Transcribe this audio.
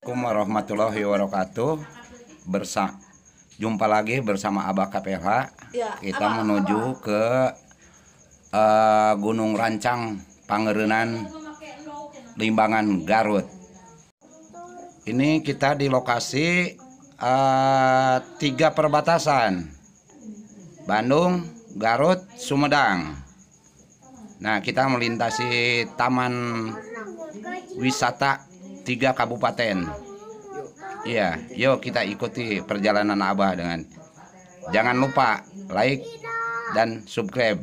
Assalamualaikum warahmatullahi wabarakatuh. Jumpa lagi bersama Abah KPH. Kita menuju ke Gunung Rancang, Pangerenan, Limbangan, Garut. Ini kita di lokasi 3 perbatasan: Bandung, Garut, Sumedang. Nah, kita melintasi taman wisata 3 kabupaten. Iya, yuk kita ikuti perjalanan Abah dengan. Jangan lupa like dan subscribe.